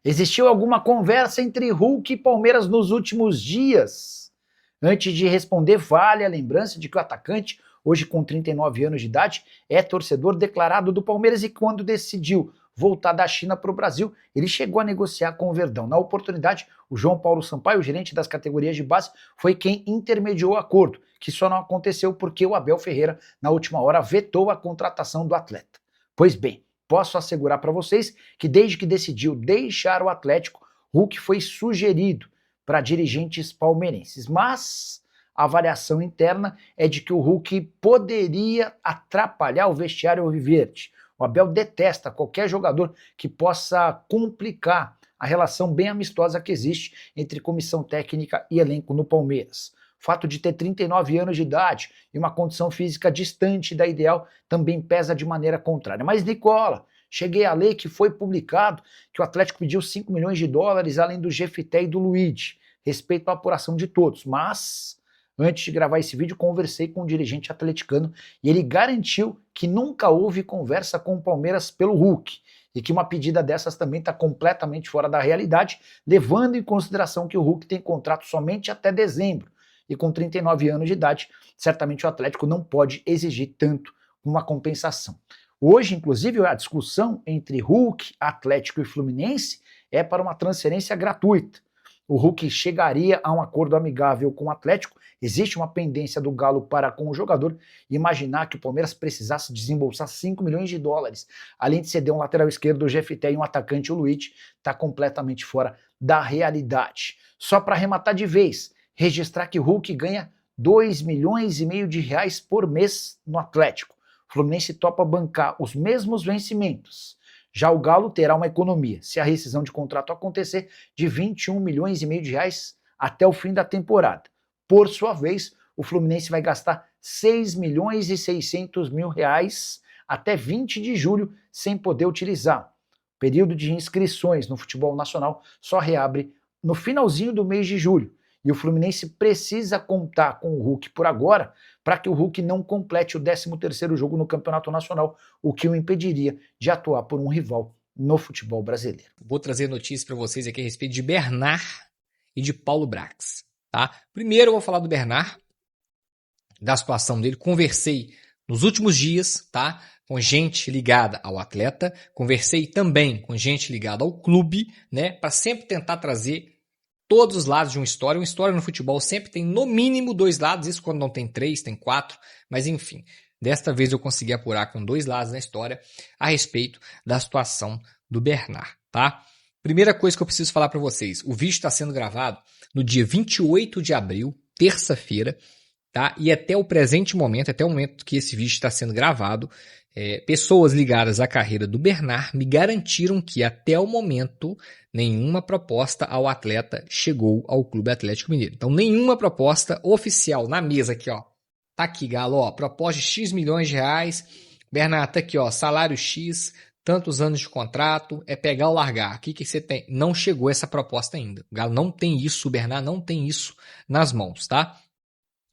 Existiu alguma conversa entre Hulk e Palmeiras nos últimos dias? Antes de responder, vale a lembrança de que o atacante, hoje com 39 anos de idade, é torcedor declarado do Palmeiras e quando decidiu voltar da China para o Brasil, ele chegou a negociar com o Verdão. Na oportunidade, o João Paulo Sampaio, o gerente das categorias de base, foi quem intermediou o acordo, que só não aconteceu porque o Abel Ferreira, na última hora, vetou a contratação do atleta. Pois bem, posso assegurar para vocês que desde que decidiu deixar o Atlético, Hulk foi sugerido para dirigentes palmeirenses, mas a avaliação interna é de que o Hulk poderia atrapalhar o vestiário alviverde. O Abel detesta qualquer jogador que possa complicar a relação bem amistosa que existe entre comissão técnica e elenco no Palmeiras. O fato de ter 39 anos de idade e uma condição física distante da ideal também pesa de maneira contrária. Mas, Nicola, cheguei a ler que foi publicado que o Atlético pediu 5 milhões de dólares além do Jefité e do Luigi. Respeito à apuração de todos, mas antes de gravar esse vídeo conversei com um dirigente atleticano e ele garantiu que nunca houve conversa com o Palmeiras pelo Hulk e que uma pedida dessas também está completamente fora da realidade, levando em consideração que o Hulk tem contrato somente até dezembro e com 39 anos de idade, certamente o Atlético não pode exigir tanto uma compensação. Hoje, inclusive, a discussão entre Hulk, Atlético e Fluminense é para uma transferência gratuita. O Hulk chegaria a um acordo amigável com o Atlético, existe uma pendência do Galo para com o jogador, imaginar que o Palmeiras precisasse desembolsar 5 milhões de dólares, além de ceder um lateral esquerdo, o Jefité, e um atacante, o Luigi, está completamente fora da realidade. Só para arrematar de vez, registrar que o Hulk ganha 2,5 milhões de reais por mês no Atlético. O Fluminense topa bancar os mesmos vencimentos. Já o Galo terá uma economia, se a rescisão de contrato acontecer, de 21,5 milhões de reais até o fim da temporada. Por sua vez, o Fluminense vai gastar 6,6 milhões reais até 20 de julho sem poder utilizar. O período de inscrições no futebol nacional só reabre no finalzinho do mês de julho. E o Fluminense precisa contar com o Hulk por agora para que o Hulk não complete o 13º jogo no Campeonato Nacional, o que o impediria de atuar por um rival no futebol brasileiro. Vou trazer notícias para vocês aqui a respeito de Bernard e de Paulo Brax. Tá? Primeiro eu vou falar do Bernard, da situação dele. Conversei nos últimos dias, tá, com gente ligada ao atleta, conversei também com gente ligada ao clube, né, para sempre tentar trazer todos os lados de uma história. Uma história no futebol sempre tem no mínimo 2 lados, isso quando não tem 3, tem 4, mas enfim. Desta vez eu consegui apurar com 2 lados na história a respeito da situação do Bernard, tá? Primeira coisa que eu preciso falar para vocês, o vídeo está sendo gravado no dia 28 de abril, terça-feira, tá? E até o presente momento, até o momento que esse vídeo está sendo gravado, pessoas ligadas à carreira do Bernard me garantiram que até o momento nenhuma proposta ao atleta chegou ao Clube Atlético Mineiro. Então nenhuma proposta oficial na mesa aqui, ó. Tá aqui, Galo, ó, proposta de X milhões de reais. Bernard, tá aqui, ó, salário X, tantos anos de contrato, é pegar ou largar. O que você tem? Não chegou essa proposta ainda. O Galo não tem isso, o Bernard não tem isso nas mãos, tá?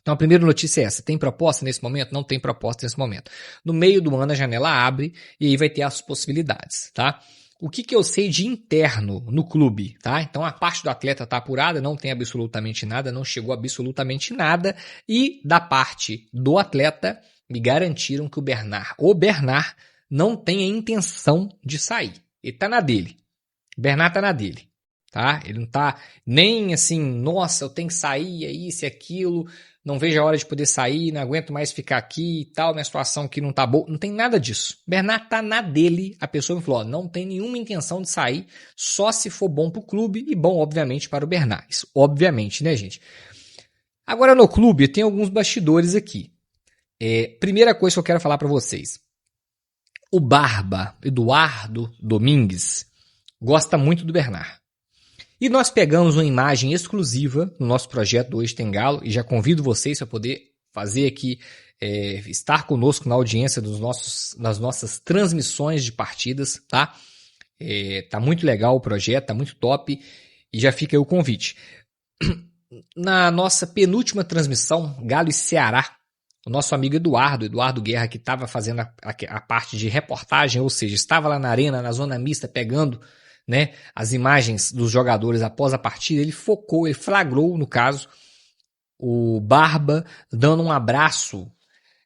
Então a primeira notícia é essa, tem proposta nesse momento? Não tem proposta nesse momento. No meio do ano a janela abre e aí vai ter as possibilidades, tá? O que eu sei de interno no clube, tá? Então a parte do atleta tá apurada, não tem absolutamente nada, não chegou absolutamente nada. E da parte do atleta, me garantiram que o Bernard não tem a intenção de sair. Ele tá na dele. O Bernard tá na dele, tá? Ele não tá nem assim, nossa, eu tenho que sair, é isso e aquilo, não vejo a hora de poder sair, não aguento mais ficar aqui e tal, minha situação aqui não tá boa. Não tem nada disso. Bernard tá na dele, a pessoa me falou, ó, não tem nenhuma intenção de sair, só se for bom pro clube e bom, obviamente, para o Bernard. Isso, obviamente, né, gente? Agora, no clube, tem alguns bastidores aqui. Primeira coisa que eu quero falar para vocês. O Barba, Eduardo Domingues, gosta muito do Bernard. E nós pegamos uma imagem exclusiva no nosso projeto do Hoje Tem Galo, e já convido vocês para poder fazer aqui, estar conosco na audiência das nossas transmissões de partidas, tá? Tá muito legal o projeto, tá muito top, e já fica aí o convite. Na nossa penúltima transmissão, Galo e Ceará, o nosso amigo Eduardo Guerra, que estava fazendo a parte de reportagem, ou seja, estava lá na arena, na zona mista, pegando, né, as imagens dos jogadores após a partida, ele flagrou, no caso, o Barba dando um abraço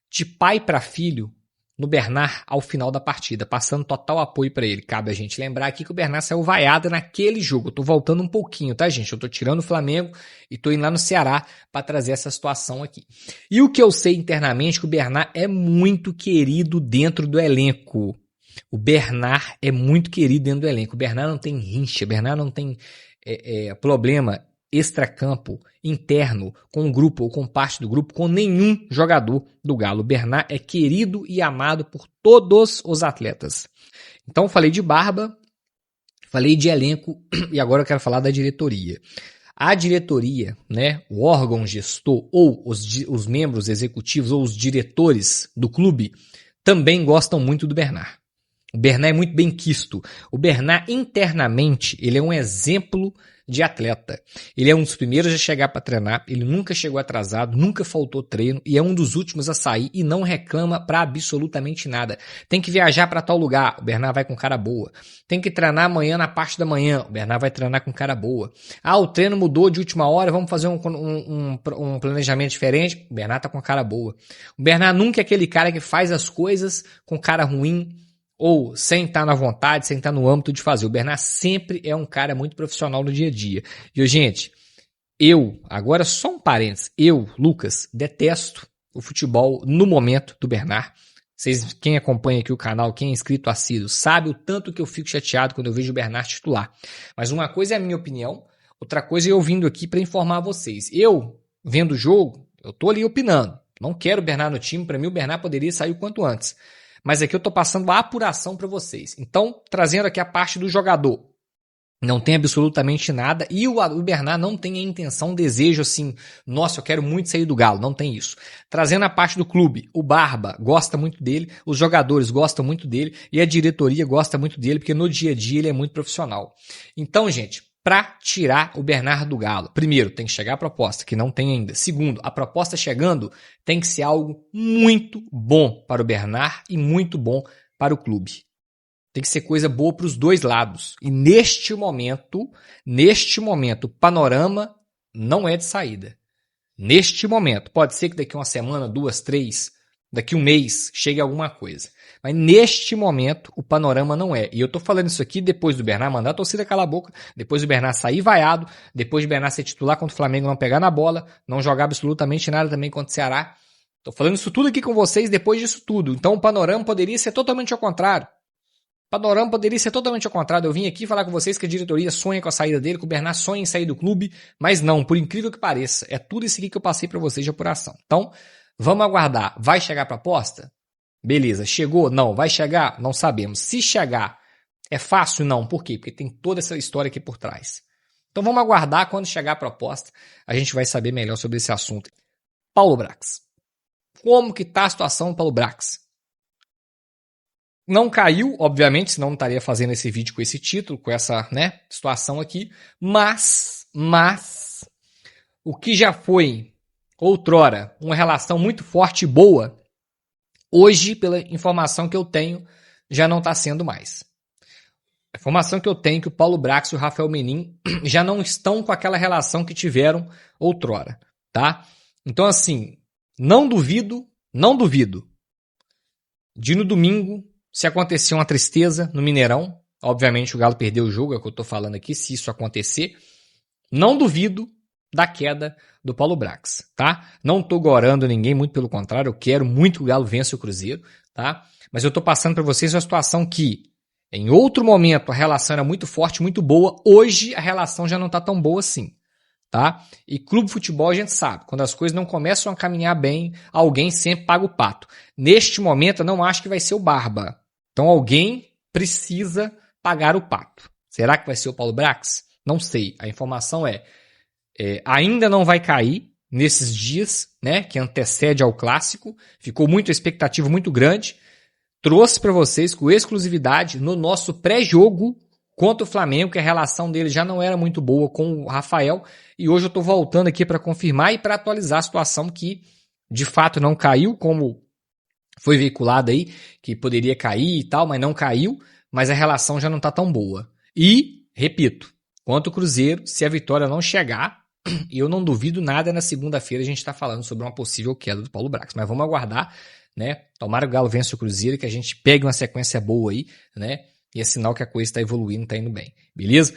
de pai para filho no Bernard ao final da partida, passando total apoio para ele. Cabe a gente lembrar aqui que o Bernard saiu vaiado naquele jogo. Eu tô voltando um pouquinho, tá, gente? Eu tô tirando o Flamengo e tô indo lá no Ceará para trazer essa situação aqui. E o que eu sei internamente é que o Bernard é muito querido dentro do elenco. O Bernard é muito querido dentro do elenco. O Bernard não tem rincha, o Bernard não tem problema extracampo, interno, com o grupo ou com parte do grupo, com nenhum jogador do Galo. O Bernard é querido e amado por todos os atletas. Então, falei de Barba, falei de elenco e agora eu quero falar da diretoria. A diretoria, né, o órgão gestor ou os membros executivos ou os diretores do clube também gostam muito do Bernard. O Bernard é muito bem quisto. O Bernard, internamente, ele é um exemplo de atleta. Ele é um dos primeiros a chegar para treinar, ele nunca chegou atrasado, nunca faltou treino e é um dos últimos a sair e não reclama para absolutamente nada. Tem que viajar para tal lugar, o Bernard vai com cara boa. Tem que treinar amanhã na parte da manhã, o Bernard vai treinar com cara boa. Ah, o treino mudou de última hora, vamos fazer um planejamento diferente, o Bernard tá com cara boa. O Bernard nunca é aquele cara que faz as coisas com cara ruim, ou sem estar na vontade, sem estar no âmbito de fazer. O Bernard sempre é um cara muito profissional no dia a dia. E, gente, agora só um parênteses, Lucas, detesto o futebol no momento do Bernard. Quem acompanha aqui o canal, quem é inscrito assíduo, sabe o tanto que eu fico chateado quando eu vejo o Bernard titular. Mas uma coisa é a minha opinião, outra coisa é eu vindo aqui para informar vocês. Eu, vendo o jogo, eu tô ali opinando. Não quero o Bernard no time, para mim o Bernard poderia sair o quanto antes. Mas aqui eu estou passando a apuração para vocês. Então, trazendo aqui a parte do jogador. Não tem absolutamente nada. E o Bernard não tem a intenção, um desejo assim, nossa, eu quero muito sair do Galo. Não tem isso. Trazendo a parte do clube. O Barba gosta muito dele, os jogadores gostam muito dele e a diretoria gosta muito dele, porque no dia a dia ele é muito profissional. Então, gente, para tirar o Bernard do Galo, primeiro, tem que chegar a proposta, que não tem ainda. Segundo, a proposta chegando tem que ser algo muito bom para o Bernard e muito bom para o clube. Tem que ser coisa boa para os dois lados. E neste momento, o panorama não é de saída. Neste momento. Pode ser que daqui uma semana, 2, 3, daqui um mês, chegue alguma coisa. Mas neste momento, o panorama não é. E eu tô falando isso aqui depois do Bernard mandar a torcida calar a boca, depois do Bernard sair vaiado, depois do Bernard ser titular contra o Flamengo, não pegar na bola, não jogar absolutamente nada também contra o Ceará. Tô falando isso tudo aqui com vocês depois disso tudo. Então o panorama poderia ser totalmente ao contrário. Eu vim aqui falar com vocês que a diretoria sonha com a saída dele, que o Bernard sonha em sair do clube, mas não, por incrível que pareça. É tudo isso aqui que eu passei para vocês de apuração. Então, vamos aguardar. Vai chegar a proposta? Beleza. Chegou? Não. Vai chegar? Não sabemos. Se chegar, é fácil? Não. Por quê? Porque tem toda essa história aqui por trás. Então vamos aguardar. Quando chegar a proposta, a gente vai saber melhor sobre esse assunto. Paulo Brax. Como que tá a situação do Paulo Brax? Não caiu, obviamente, senão não estaria fazendo esse vídeo com esse título, com essa, né, situação aqui. Mas, o que já foi outrora uma relação muito forte e boa, hoje, pela informação que eu tenho, já não está sendo mais. A informação que eu tenho é que o Paulo Brax e o Rafael Menin já não estão com aquela relação que tiveram outrora, tá? Então, assim, não duvido, de no domingo, se acontecer uma tristeza no Mineirão, obviamente o Galo perdeu o jogo, é o que eu estou falando aqui, se isso acontecer, não duvido da queda do Paulo Brax, tá? Não tô gorando ninguém, muito pelo contrário, eu quero muito que o Galo vença o Cruzeiro, tá? Mas eu tô passando para vocês uma situação que, em outro momento, a relação era muito forte, muito boa, hoje a relação já não tá tão boa assim, tá? E clube de futebol a gente sabe, quando as coisas não começam a caminhar bem, alguém sempre paga o pato. Neste momento eu não acho que vai ser o Barba, então alguém precisa pagar o pato. Será que vai ser o Paulo Brax? Não sei, a informação ainda não vai cair nesses dias, né, que antecede ao clássico. Ficou muita expectativa muito grande. Trouxe para vocês com exclusividade no nosso pré-jogo contra o Flamengo, que a relação dele já não era muito boa com o Rafael. E hoje eu estou voltando aqui para confirmar e para atualizar a situação que de fato não caiu, como foi veiculado aí, que poderia cair e tal, mas não caiu. Mas a relação já não está tão boa. E, repito, quanto ao Cruzeiro, se a vitória não chegar, eu não duvido nada na segunda-feira a gente está falando sobre uma possível queda do Paulo Brax. Mas vamos aguardar, né? Tomara que o Galo vença o Cruzeiro, que a gente pegue uma sequência boa aí, né? E é sinal que a coisa está evoluindo, está indo bem. Beleza?